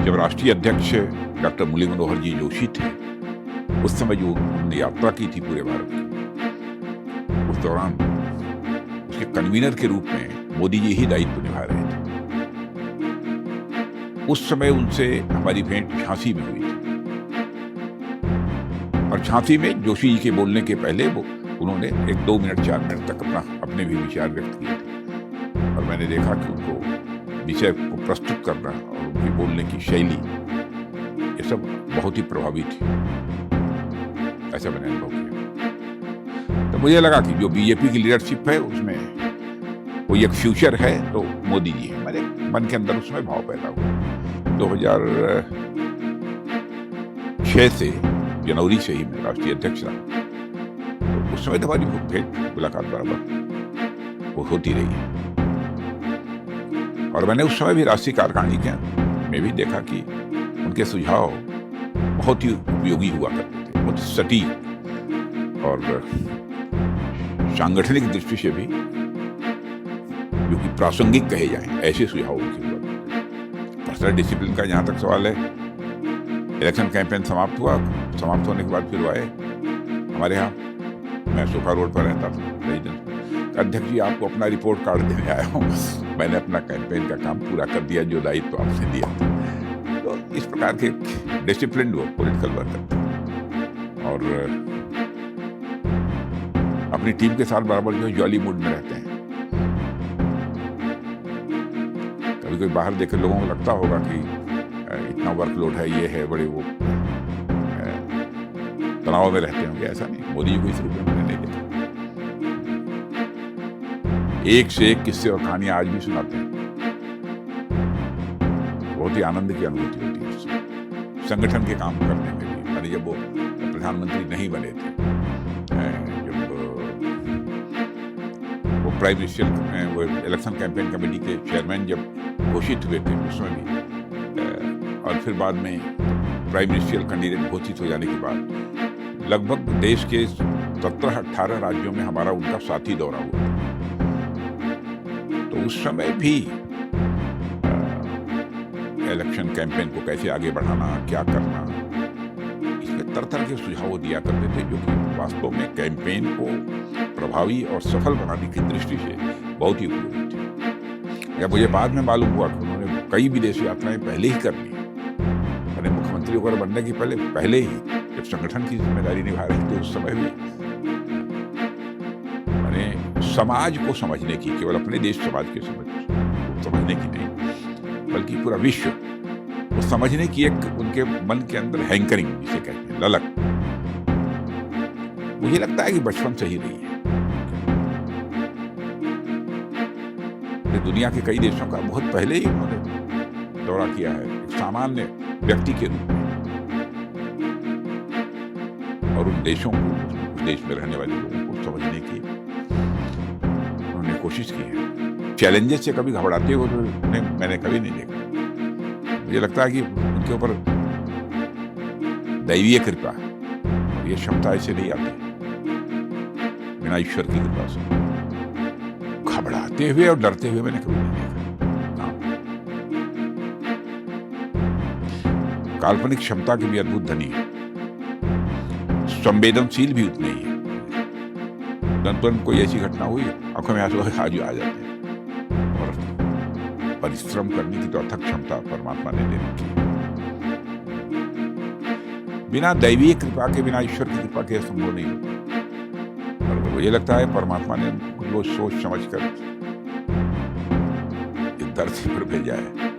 जब राष्ट्रीय अध्यक्ष डॉक्टर मुरली मनोहर जी जोशी थे, उस समय जो उन्होंने यात्रा की थी पूरे भारत की, उस दौरान उसके कन्वीनर के रूप में मोदी जी ही दायित्व निभा रहे थे। उस समय उनसे हमारी भेंट झांसी में हुई थी और झांसी में जोशी जी के बोलने के पहले उन्होंने 1-2 मिनट 4 मिनट तक अपने भी विचार व्यक्त किए थे और मैंने देखा कि उनको विषय को प्रस्तुत करना और उनकी बोलने की शैली, ये सब बहुत ही प्रभावी थी। ऐसा मैंने अनुभव किया। तो मुझे लगा कि जो बीजेपी की लीडरशिप है उसमें कोई एक फ्यूचर है तो मोदी जी है। मेरे मन के अंदर उसमें भाव पैदा हुआ। 2006 से जनवरी से ही मैं राष्ट्रीय अध्यक्ष रहा, तो उस समय तो हमारी भेंट मुलाकात बराबर वो होती रही है। और मैंने उस समय भी राष्ट्रीय कार्यकारिणी में भी देखा कि उनके सुझाव बहुत ही उपयोगी हुआ करते थे, बहुत सटीक और सांगठनिक दृष्टि से भी जो कि प्रासंगिक कहे जाएं, ऐसे सुझाव उनके हुआ करते थे। पर्सनल डिसिप्लिन का जहाँ तक सवाल है, इलेक्शन कैंपेन समाप्त हुआ, समाप्त होने के बाद फिर वो आए हमारे यहाँ। मैं सोखा रोड पर रहता था, रेजिडेंस। अध्यक्ष जी, आपको अपना रिपोर्ट कार्ड देने आया हूँ। मैंने अपना कैंपेन का काम पूरा कर दिया जो दायित्व तो आपने दिया था। तो इस प्रकार के डिसिप्लिन वो पॉलिटिकल वर्कर और अपनी टीम के साथ बराबर जो जॉली मूड में रहते हैं। कभी कोई बाहर देखे लोगों को लगता होगा कि इतना वर्कलोड है, ये है, बड़े वो तनाव में रहते होंगे। ऐसा नहीं, मोदी जी को इस रूप में मैंने नहीं देखा। एक से एक किस्से और कहानियां आज भी सुनाते हैं। बहुत ही आनंद की अनुभूति होती है उससे। संगठन के काम करने में भी, मैंने जब वो प्रधानमंत्री नहीं बने थे, जब वो प्राइम मिनिस्टर वो इलेक्शन कैंपेन कमेटी के चेयरमैन जब घोषित हुए थे उसमें भी, और फिर बाद में प्राइम मिनिस्टर कैंडिडेट घोषित हो जाने के बाद लगभग देश के 17-18 राज्यों में हमारा उनका साथी दौरा हुआ था। तो उस समय भी इलेक्शन कैंपेन को कैसे आगे बढ़ाना, क्या करना, इसमें तरह के सुझाव दिया करते थे जो कि वास्तव में कैंपेन को प्रभावी और सफल बनाने की दृष्टि से बहुत ही उपयोगी थे। जब मुझे बाद में मालूम हुआ कि उन्होंने कई विदेश यात्राएं पहले ही कर ली, मैंने मुख्यमंत्री वगैरह बनने के पहले ही जब संगठन की जिम्मेदारी निभा रही थी, उस समय भी मैंने समाज को समझने की, केवल अपने देश समाज के समझने की नहीं, बल्कि पूरा विश्व वो समझने की एक उनके मन के अंदर हैंकरिंग, जिसे कहते हैं ललक, मुझे लगता है कि बचपन से ही रही है। दुनिया के कई देशों का बहुत पहले ही उन्होंने दौरा किया है, एक सामान्य व्यक्ति के रूप में, और उन देशों को, उस देश में रहने वाले लोगों को समझने की उन्होंने कोशिश की है। चैलेंजेस से कभी घबराते हुए तो मैंने कभी नहीं देखा। मुझे लगता है कि उनके ऊपर दैवीय कृपा और ये क्षमता ऐसे नहीं आती बिना ईश्वर की कृपा से। घबराते हुए और डरते हुए मैंने कभी नहीं देखा। काल्पनिक क्षमता की भी अद्भुत धनी है, संवेदनशील भी उतने ही है। तुरंत कोई ऐसी घटना हुई, आंखों में आंसू आ जाते हैं। और परिश्रम करने की तो अथक क्षमता परमात्मा ने दे रखी है। बिना दैवीय कृपा के, बिना ईश्वर की कृपा के संभव नहीं होता। और मुझे लगता है परमात्मा ने उनको सोच समझ कर इस धरती पर भेजा है।